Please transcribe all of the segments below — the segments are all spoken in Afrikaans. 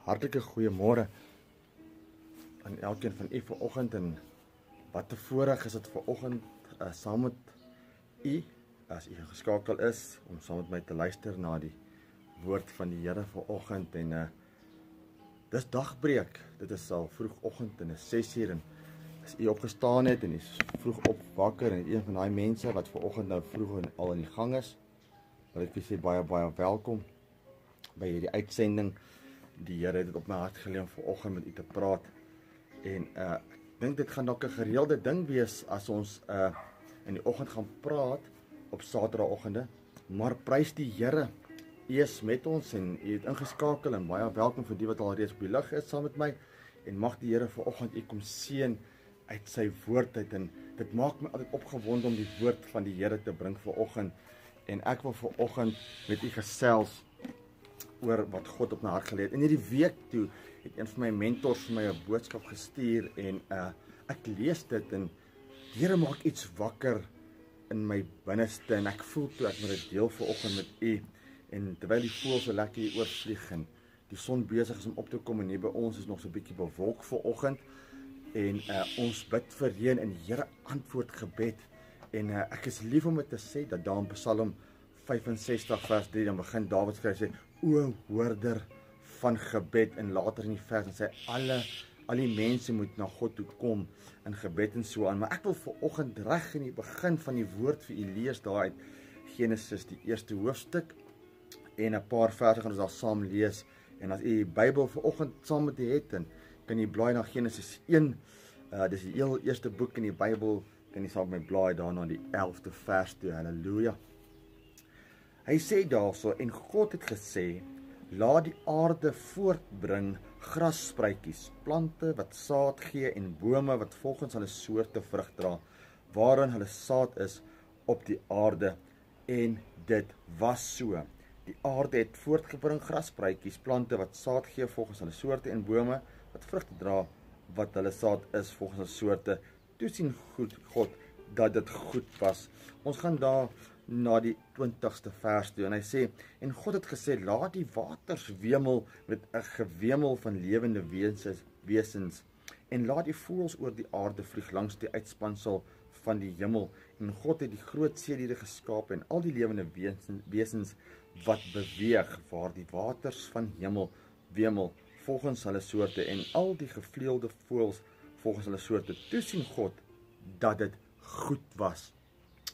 Hartlike goeiemôre aan elkeen van u vanoggend en wat 'n voorreg is dit vanoggend saam met u as u geskakel is om saam met my te luister na die woord van die Here vanoggend en dis dagbreek. Dit is al vroegoggend en is 6:00 en as u opgestaan het en u is vroeg op wakker en een van daai mense wat vanoggend nou vroeg al in die gang is, wil ek vir sê baie welkom by hierdie uitsending. Die Here het dit op my hart gelê om vanoggend met u te praat. En ek dink dit gaan dalk 'n gereelde ding wees as ons in die oggend gaan praat op Saterdagoggende. Maar prys die Here, u is met ons en u het ingeskakel en baie welkom vir die wat al reeds op die lug is saam met my. En mag die Here vanoggend u kom seën uit sy woord uit en dit maak my altyd opgewonde om die woord van die Here te bring vanoggend. En ek wil vanoggend met u gesels oor wat God op my hart gelê het. In hierdie week toe het een van my mentors vir my 'n boodskap gestuur en ek lees dit en die Here maak iets wakker in my binneste en ek voel toe ek met dit deel vanoggend met u. En terwyl die voëls so lekker hier oorvlieg en die son besig is om op te kom en hier by ons is nog so 'n bietjie bewolk vanoggend en ons bid vir reën en die Here antwoord gebed. En ek is lief om dit te sê dat daar in Psalm 65 vers 3 dan begin Dawid skryf sê: "O hoorder van gebed," en later in die vers dan sê al die mense moet na God toe kom in gebed en so aan. Maar ek wil vanoggend reg in die begin van die woord vir u lees daar uit Genesis die eerste hoofstuk en 'n paar verse gaan ons daar saam lees. En as u die Bybel vanoggend saam met u het, dan kan jy blaai na Genesis 1. Dis die heel eerste boek in die Bybel. Kan jy saam met my blaai daarna die 11de vers toe. Halleluja. Hy sê daarso, en God het gesê, laat die aarde voortbring grasspruitjies, plante wat saad gee en bome wat volgens hulle soorte vrug dra, waarin hulle saad is op die aarde. En dit was so. Die aarde het voortgebring grasspruitjies, plante wat saad gee volgens hulle soorte en bome wat vrugte dra, wat hulle saad is volgens hulle soorte. Toe sien God dat dit goed was. Ons gaan daar na die 20ste vers toe en hy sê, en God het gesê, laat die waters wemel met 'n gewemel van lewende wesens en laat die voëls oor die aarde vlieg langs die uitspansel van die hemel. En God het die groot seediere geskaap en al die lewende wesens wat beweeg waar die waters van hemel wemel volgens hulle soorte en al die gevleelde voëls volgens hulle soorte. Toe sien God dat dit goed was.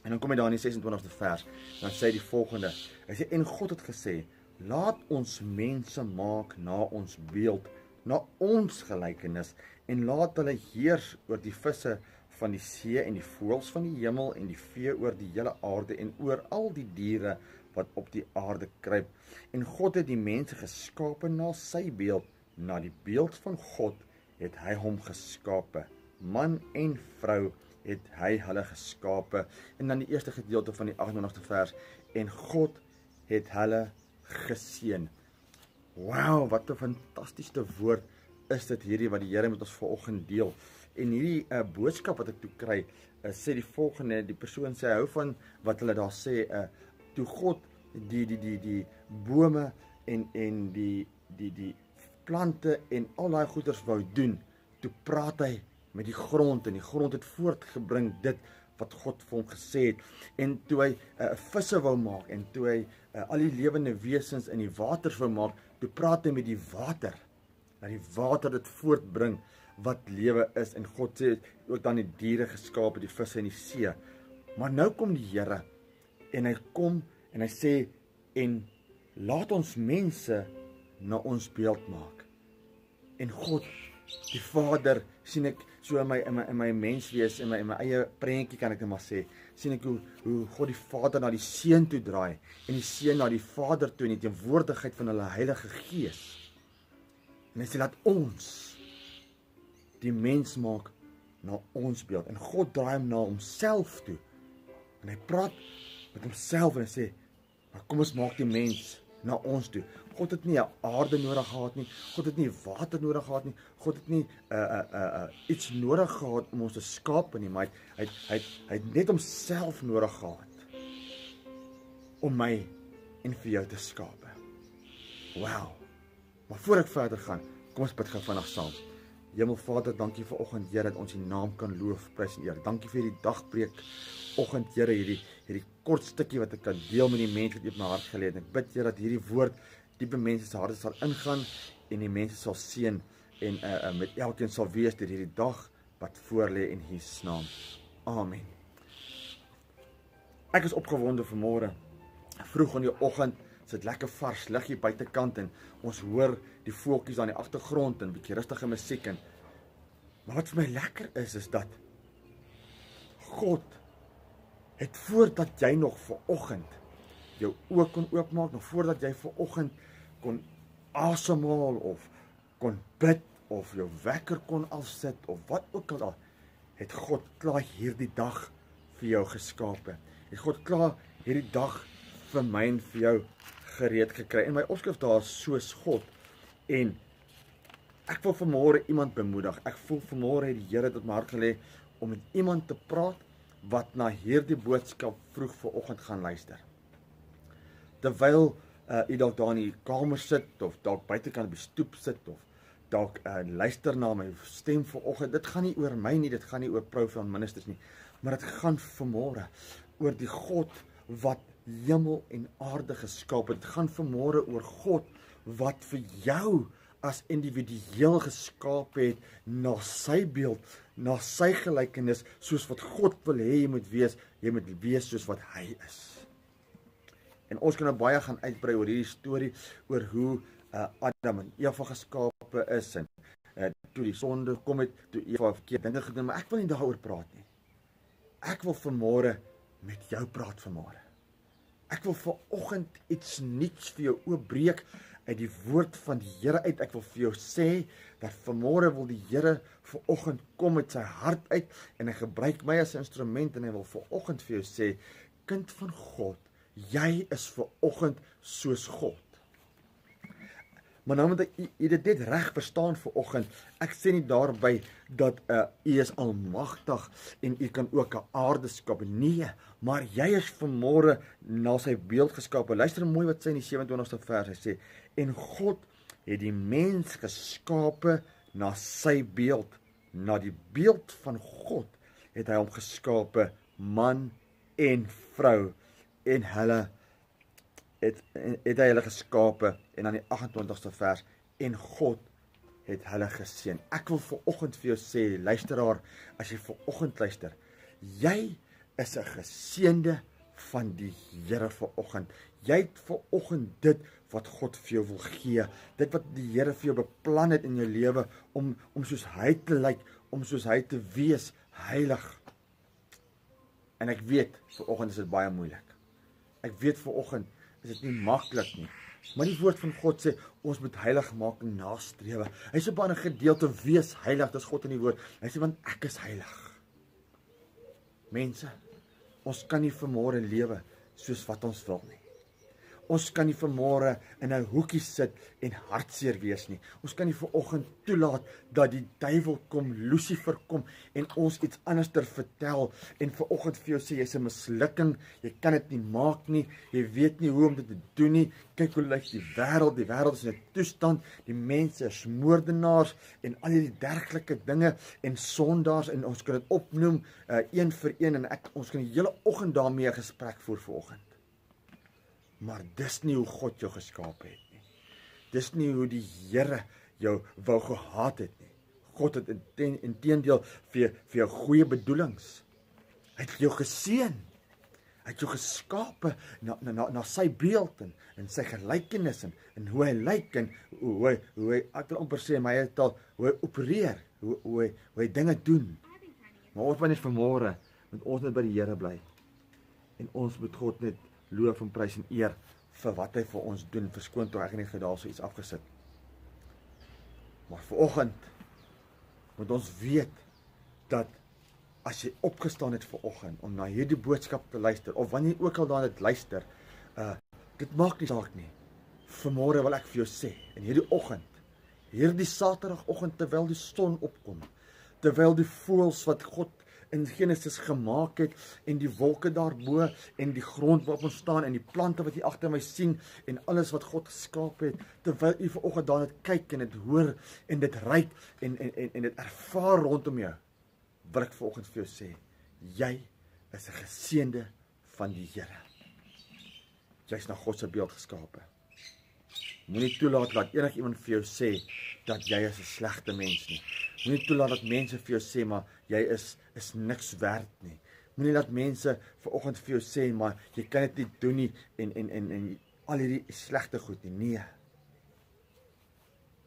En dan kom hy daar in die 26ste vers, dan sê hy die volgende, hy sê, en God het gesê, laat ons mense maak na ons beeld, na ons gelykenis, en laat hulle heers oor die visse van die see en die voëls van die hemel en die vee oor die hele aarde en oor al die diere wat op die aarde kruip. En God het die mense geskape na sy beeld, na die beeld van God het hy hom geskape. Man en vrou het hy hulle geskape. En dan die eerste gedeelte van die 28ste vers, en God het hulle geseën. Wow, wat 'n fantastiese woord is dit hierdie wat die Here met ons vanoggend deel. En hierdie boodskap wat ek toe kry, sê die volgende, die persoon sê, hou van wat hulle daar sê, toe God die bome en die plante en al daai goeders wou doen, toe praat hy met die grond en die grond het voortgebring dit wat God vir hom gesê het. En toe hy visse wou maak en toe hy al die lewende wesens in die waters wou maak, toe praat hy met die water, dat die water dit voortbring wat lewe is. En God sê ook dan die diere geskaap, die visse in die see. Maar nou kom die Here en hy kom en hy sê, en laat ons mense na ons beeld maak. En God, die Vader, sien ek so in my menswees, in my eie prentjie kan ek net maar sê, sien ek hoe God die Vader na die Seun toe draai en die Seun na die Vader toe in die teenwoordigheid van hulle Heilige Gees. En hy sê, laat ons die mens maak na ons beeld. En God draai hom na homself toe. En hy praat met homself en hy sê, maar kom ons maak die mens na ons toe. God het nie 'n aarde nodig gehad nie. God het nie water nodig gehad nie. God het nie iets nodig gehad om ons te skaap nie, maar hy het net homself nodig gehad om my en vir jou te skape. Wow. Maar voor ek verder gaan, kom ons bid gou vinnig saam. Hemelvader, dankie vir oggend, Here, dat ons U naam kan loof, prys en eer. Dankie vir hierdie dagbreek oggend, Here, hierdie kort stukkie wat ek kan deel met die mense wat U op my hart gelê het. Ek bid, Here, dat hierdie woord diepe mense se harte sal ingaan en die mense sal seën en met elkeen sal wees deur hierdie dag wat voor lê in Jesus naam. Amen. Ek is opgewonde vanmôre. Vroeg in die oggend, sit lekker vars lig hier buitekant en ons hoor die voeltjies aan die agtergrond en 'n bietjie rustige musiek en maar wat vir my lekker is dat God het voordat jy nog vanoggend jou oë kon oopmaak, nog voordat jy vanoggend kon asemhaal of kon bid of jou wekker kon afsit of wat ook al, het God klaar hierdie dag vir jou geskape. Het God klaar hierdie dag vir my en vir jou gereed gekry. In my opskrif daar is soos God. En ek wil vanmôre iemand bemoedig. Ek voel vanmôre het die Here dit op my hart gelê om met iemand te praat wat na hierdie boodskap vroeg vanoggend gaan luister. Terwyl u dalk daar in die kamer sit of dalk buitekant op die stoep sit of dalk luister na my stem vanoggend. Dit gaan nie oor my nie, dit gaan nie oor Profile Ministers nie, maar dit gaan vanmôre oor die God wat hemel en aarde geskaap het. Dit gaan vanmôre oor God wat vir jou as individueel geskaap het na sy beeld, na sy gelykenis, soos wat God wil hê jy moet wees soos wat hy is. En ons kan nou baie gaan uitbrei oor hierdie storie, oor hoe Adam en Eva geskape is, en toe die sonde kom het, toe Eva verkeerde dinge gedoen, maar ek wil nie daaroor praat nie. Ek wil vanmôre met jou praat vanmôre. Ek wil vanoggend iets nuuts vir jou oopbreek uit die woord van die Here uit. Ek wil vir jou sê dat vanmôre wil die Here vanoggend kom met sy hart uit en hy gebruik my as 'n instrument en hy wil vanoggend vir jou sê, kind van God, jy is vanoggend soos God. Maar nou moet jy dit net reg verstaan vanoggend. Ek sê nie daarby dat u is almagtig en u kan ook 'n aarde skep. Nee, maar jy is vanmôre na sy beeld geskape. Luister mooi wat sê in die 27ste vers. Hy sê, en God het die mens geskape na sy beeld. Na die beeld van God het hy hom geskape, man en vrou. En hulle het hy hulle geskape, en dan die 28ste vers, en God het hulle geseën. Ek wil vanoggend vir jou sê, luisteraar, as jy vanoggend luister, jy is 'n geseënde van die Here vanoggend. Jy het vanoggend dit wat God vir jou wil gee, dit wat die Here vir jou beplan het in jou lewe, om soos hy te lyk, om soos hy te wees, heilig. En ek weet, vanoggend is dit baie moeilik. Ek weet vanoggend is dit nie maklik nie. Maar die woord van God sê, ons moet heiligmaking nastrewe. Hy sê op 'n gedeelte, wees heilig, dis God in die woord. Hy sê, want ek is heilig. Mense, ons kan nie vanmôre lewe soos wat ons wil nie. Ons kan nie vanmôre in 'n hoekie sit en hartseer wees nie. Ons kan nie vanoggend toelaat dat die duiwel kom, Lucifer kom en ons iets anders vertel en vanoggend vir jou sê jy's 'n mislukking, jy kan dit nie maak nie, jy weet nie hoe om dit te doen nie. Kyk hoe lyk die wêreld is in 'n toestand, die mense is moordenaars en al hierdie dergelike dinge en sondaars en ons kan dit opnoem een vir een en ons kan die hele oggend daarmee 'n gesprek voer vanoggend. Maar dis nie hoe God jou geskaap het nie. Dis nie hoe die Here jou wou gehaat het nie. God het inteendeel vir jou goeie bedoelings. Hy het jou geseën. Hy het jou geskape na sy beeld en sy gelykenis en hoe hy lyk en hoe hy ek wil amper sê my het al hoe hy opereer, hoe hy dinge doen. Maar ons moet net vanmôre met ons net by die Here bly. En ons moet God net loof en prys en eer vir wat hy vir ons doen. Verskoon toe ek net gedaal so iets afgesit. Maar vanoggend moet ons weet dat as jy opgestaan het vanoggend om na hierdie boodskap te luister of wanneer jy ook al daarna luister, dit maak nie saak nie. Vanmôre wil ek vir jou sê, in hierdie oggend, hierdie Saterdagoggend terwyl die son opkom, terwyl die voëls wat God in Genesis gemaak het, en die wolke daarbo, en die grond waarop ons staan, en die plante wat jy agter my sien, en alles wat God geskaap het, terwyl jy vanoggend daar net kyk, en dit hoor, en dit ruik, en dit ervaar rondom jou, wil ek vanoggend vir jou sê, jy is 'n geseënde van die Here. Jy is na God se beeld geskape. Moenie toelaat dat enigiemand vir jou sê dat jy is 'n slegte mens nie. Moenie toelaat dat mense vir jou sê maar jy is niks werd nie. Moenie laat mense vanoggend vir jou sê maar jy kan dit nie doen nie en al hierdie slegte goed nie. Nee.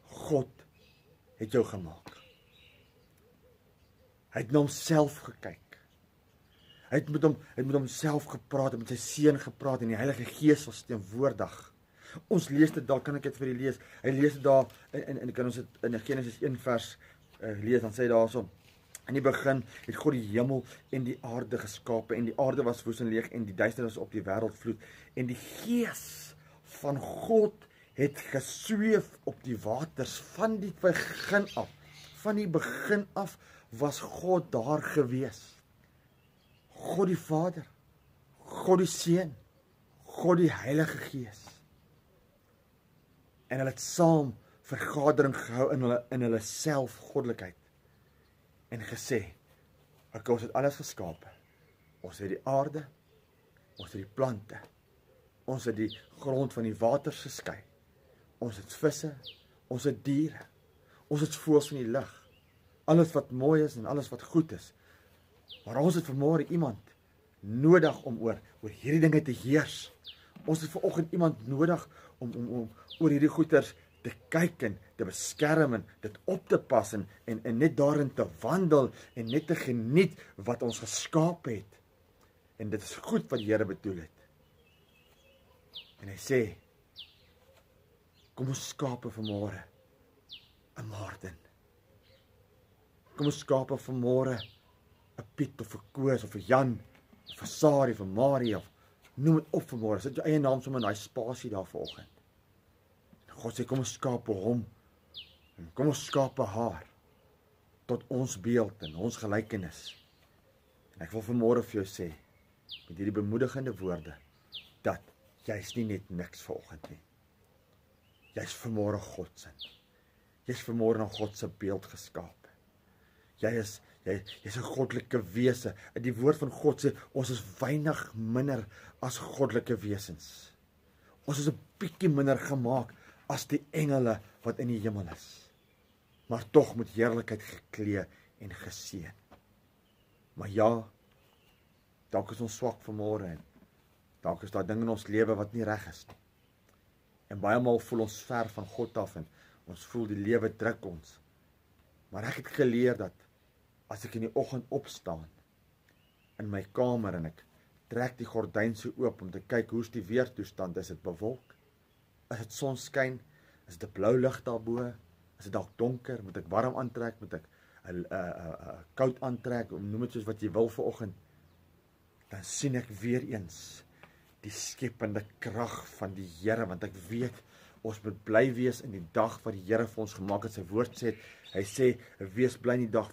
God het jou gemaak. Hy het na homself gekyk. Hy het met homself gepraat, met sy seun gepraat en die Heilige Gees was teenwoordig. Ons lees dit, daar kan ek dit vir julle lees. Hy lees dit daar en kan ons dit in Genesis 1 vers lees, dan sê hy daarso: in die begin het God die hemel en die aarde geskape, en die aarde was woes en leeg, en die duisternis op die wêreld vloed, en die Gees van God het gesweef op die waters van die begin af. Van die begin af was God daar gewees. God die Vader, God die Seun, God die Heilige Gees. En hulle het saam vergadering gehou in hulle selfgoddelikheid. En gesê, ons het alles geskape. Ons het die aarde, ons het die plante, ons het die grond van die waters geskei. Ons het visse, ons het diere, ons het voëls van die lug. Alles wat mooi is en alles wat goed is. Maar ons het vanmôre iemand nodig om oor hierdie dinge te heers. Ons het vanoggend iemand nodig om oor hierdie goeders te kyk en te beskerm en dit op te pas en net daarin te wandel en net te geniet wat ons geskaap het. En dit is goed wat die Here bedoel het. En hy sê, kom ons skape vanmôre 'n Martin. Kom ons skape vanmôre 'n Piet of 'n Koos of 'n Jan of 'n Sari of 'n Marie of noem dit op vanmôre. Sit jou eie naam sommer in daai spasie daar vanoggend. God sê kom ons skape hom en kom ons skape haar tot ons beeld en ons gelykenis. En ek wil vanmôre vir jou sê met hierdie bemoedigende woorde dat jy's nie net niks vanoggend nie. Jy's vanmôre God se. Jy's vanmôre na God se beeld geskaap. Jy's 'n goddelike wese. Die woord van God sê ons is weinig minder as goddelike wesens. Ons is 'n bietjie minder gemaak as die engele wat in die hemel is. Maar tog met heerlikheid geklee en geseën. Maar ja, dalk is ons swak vanmôre en dalk is daar dinge in ons lewe wat nie reg is nie. En baie maal voel ons ver van God af en ons voel die lewe druk ons. Maar ek het geleer dat as ek in die oggend opstaan in my kamer en ek trek die gordyn so oop om te kyk hoe's die weertoestand, is dit bewolk? Is dit sonskyn? Is dit 'n blou lig daarbo? Is dit dalk donker? Moet ek warm aantrek? Moet ek koud aantrek? Noem dit soos wat jy wil vanoggend. Dan sien ek weer eens die skepende krag van die Here, want ek weet ons moet bly wees in die dag wat die Here vir ons gemaak het. Sy woord sê, hy sê, wees bly in die dag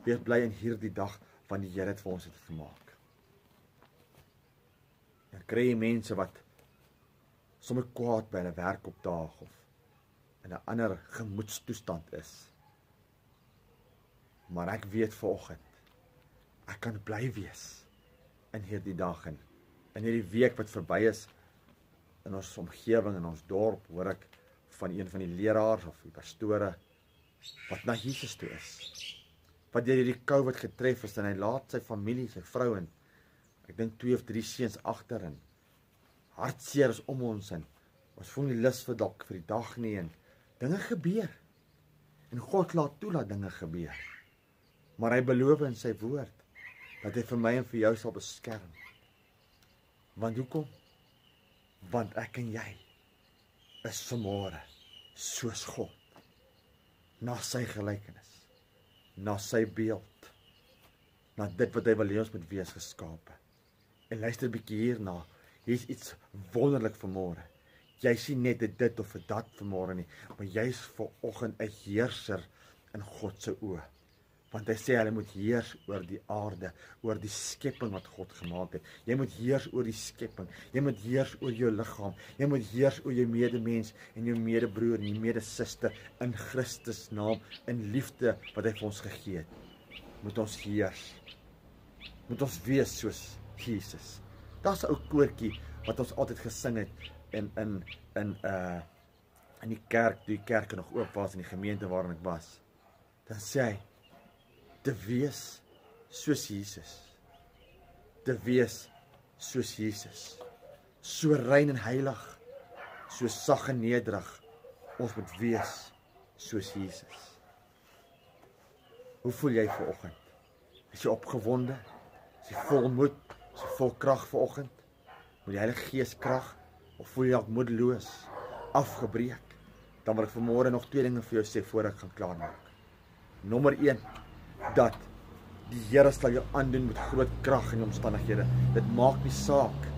wees bly in hierdie dag want die Here het vir ons dit gemaak. Dan kry jy mense wat sommer kwaad by hulle werk opdaag of in 'n ander gemoedstoestand is. Maar ek weet vanoggend, ek kan bly wees in hierdie dag en in hierdie week wat verby is in ons omgewing, in ons dorp, hoor ek van een van die leraars of die pastore wat na Jesus toe is. Wat deur hierdie COVID getref is en hy laat sy familie, sy vrou en ek dink 2 of 3 seuns agter en hartseer is om ons en ons voel nie lus vir dalk vir die dag nie en dinge gebeur. En God laat toe dat dinge gebeur. Maar hy beloof in sy woord dat hy vir my en vir jou sal beskerm. Want hoekom? Want ek en jy is vanmôre soos God, na sy gelykenis, na sy beeld, na dit wat hy wil hê ons moet wees geskape. En luister 'n bietjie hierna, hier's iets wonderlik vanmôre. Jy sien net dit of dat vanmôre nie, maar jy's vanoggend 'n heerser in God se oë. Want hy sê, hulle moet heers oor die aarde, oor die skepping wat God gemaak het. Jy moet heers oor die skepping. Jy moet heers oor jou liggaam. Jy moet heers oor jou medemens en jou medebroer en jou medesuster in Christus naam, in liefde wat hy vir ons gegee het. Moet ons heers. Moet ons wees soos Jesus. Daar's 'n ou koortjie wat ons altyd gesing het in die kerk, toe die kerke nog oop was in die gemeente waarin ek was. Dan sê hy, te wees soos Jesus. Te wees soos Jesus. So rein en heilig, so sag en nederig. Ons moet wees soos Jesus. Hoe voel jy vanoggend? Is jy opgewonde? Is jy vol moed? Is jy vol krag vanoggend? Moet die Heilige Gees krag? Of voel jy dalk moedeloos, afgebreek? Dan wil ek vanmôre nog 2 dinge vir jou sê voor ek gaan klaarmaak. Nommer 1, dat die Here sal jou aandoen met groot krag in die omstandighede. Dit maak nie saak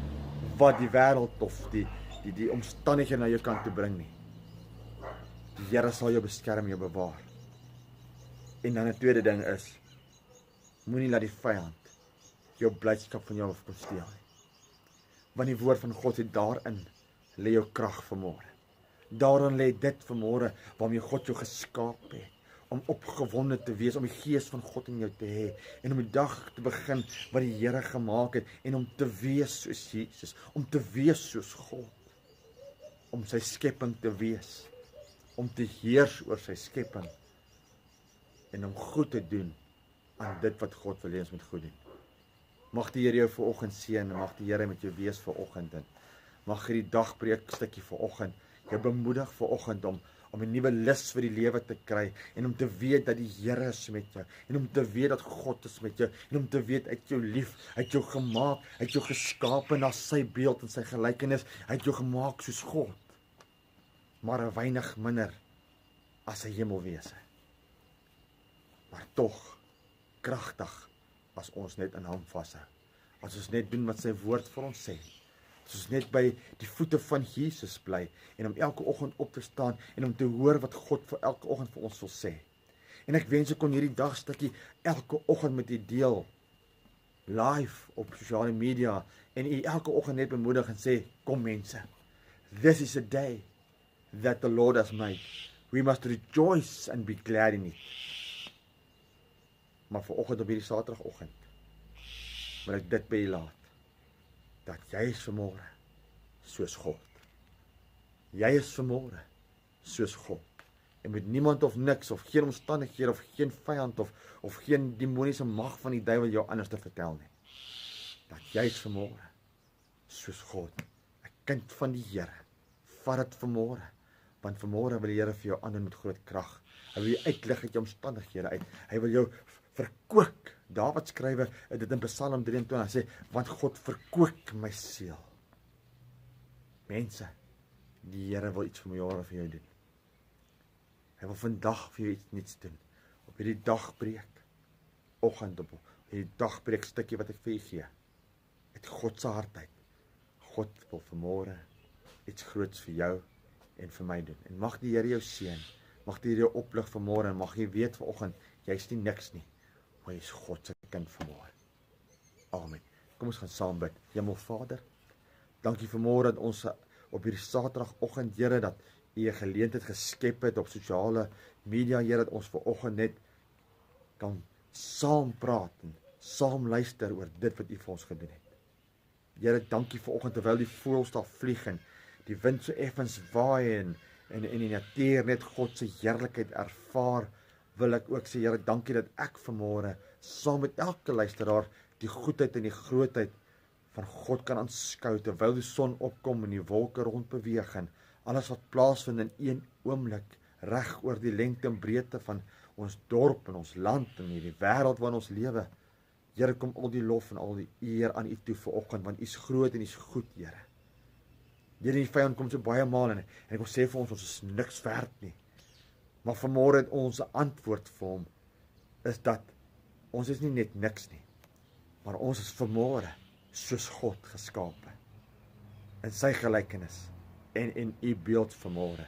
wat die wêreld of die omstandighede na jou kant toe bring nie. Die Here sal jou beskerm, jou bewaar. En dan 'n tweede ding is, moenie laat die vyand jou blydskap van jou kom steel nie. Want die woord van God het daarin lê jou krag vanmôre. Daarin lê dit vanmôre waarmee God jou geskaap het, om opgewonde te wees, om die gees van God in jou te hê, en om die dag te begin wat die Here gemaak het, en om te wees soos Jesus, om te wees soos God, om sy skepping te wees, om te heers oor sy skepping, en om goed te doen aan dit wat God wil hê ons moet goed doen. Mag die Here jou vanoggend seën, mag die Here met jou wees vanoggend, en mag hierdie dagbreek stukkie vanoggend jou bemoedig vanoggend om 'n nuwe lus vir die lewe te kry, en om te weet dat die Here is met jou, en om te weet dat God is met jou, en om te weet hy het jou lief, hy het jou gemaak, hy het jou geskape na sy beeld en sy gelykenis, hy het jou gemaak soos God, maar 'n weinig minder as 'n hemelwese. Maar tog kragtig as ons net in hom vashou. As ons net doen wat sy woord vir ons sê. As ons net by die voete van Jesus bly en om elke oggend op te staan en om te hoor wat God vir elke oggend vir ons wil sê. En ek wens ek kon hierdie dagstukkie elke oggend met u deel, live op sosiale media, en u elke oggend net bemoedig en sê, kom mense, this is a day that the Lord has made. We must rejoice and be glad in it. Maar vanoggend op hierdie Saterdagoggend wil ek dit by u laat, dat jy is vanmôre soos God. Jy is vanmôre soos God. En met niemand of niks, of geen omstandighede, of geen vyand, of geen demoniese mag van die duiwel jou anders te vertel nie. Dat jy is vanmôre soos God, 'n kind van die Here. Vat dit vanmôre, want vanmôre wil die Here vir jou aandoen met groot krag. Hy wil jou uitlig uit jou omstandighede uit. Hy wil jou verkoop. Dawid skrywe dit in Psalm 23, hy sê, want God verkoop my siel. Mense, die Here wil iets vir jou doen. Hy wil vandag vir jou iets niets doen. Op hierdie dagbreek, oggend op hierdie dagbreek stukkie wat ek vir u gee, het God se hart uit. God wil vanmôre iets groots vir jou en vir my doen. En mag die Here jou seën. Mag die Here jou oplig vanmôre, en mag jy weet vanoggend, jy's nie niks nie. Maar jy is God se kind vanmôre. Amen. Kom ons gaan saam bid. Hemelvader, dankie vanmôre dat ons op hierdie Saterdagoggend, Here, dat u 'n geleentheid geskep het op sosiale media, Here, dat ons vanoggend net kan saam praat en saam luister oor dit wat u vir ons gedoen het. Here, dankie vanoggend terwyl die voëls daar vlieg en die wind so effens waai en die natuur net God se heerlikheid ervaar, wil ek ook sê, Here, dankie dat ek vanmôre saam met elke luisteraar die goedheid en die grootheid van God kan aanskou terwyl die son opkom en die wolke rondbeweeg en alles wat plaasvind in een oomblik reg oor die lengte en breedte van ons dorp en ons land en hierdie wêreld waarin ons lewe. Here, kom al die lof en al die eer aan u toe vanoggend, want u is groot en u is goed, Here. Here, die vyand kom so baie maal en ek wil sê vir ons is niks werd nie. Maar vanmôre het ons 'n antwoord vir hom, is dat ons is nie net niks nie, maar ons is vanmôre soos God geskape, in sy gelykenis en in u beeld vanmôre.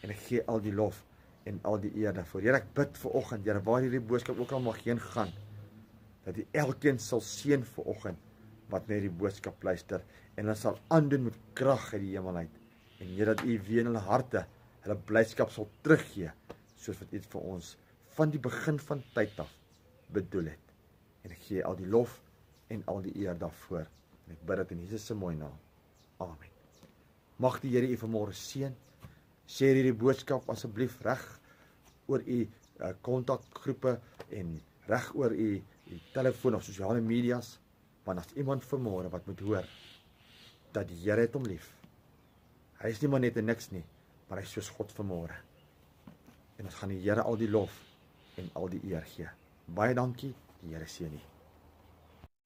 En ek gee al die lof en al die eer daarvoor. Here, ek bid vir oggend, Here, waar hierdie boodskap ook al mag heen gaan, dat U elkeen sal seën vir oggend, wat na hierdie boodskap luister, en hulle sal aandoen met krag uit die hemel uit, en Here, dat U weer in hulle harte, hulle blydskap sal teruggee, soos wat U dit vir ons, van die begin van tyd af, bedoel het. En ek gee al die lof, en al die eer daarvoor, en ek bid dit in Jesus se mooi naam. Amen. Mag die Here U vanmôre seën. Share hierdie boodskap asseblief reg oor U kontakgroepe en reg oor U telefoon of sosiale medias, want as iemand vanmôre wat moet hoor dat die Here het hom lief. Hy is nie maar net 'n niks nie, maar hy is soos God vanmôre. En ons gaan die Here al die lof en al die eer gee. Baie dankie, die Here seën U.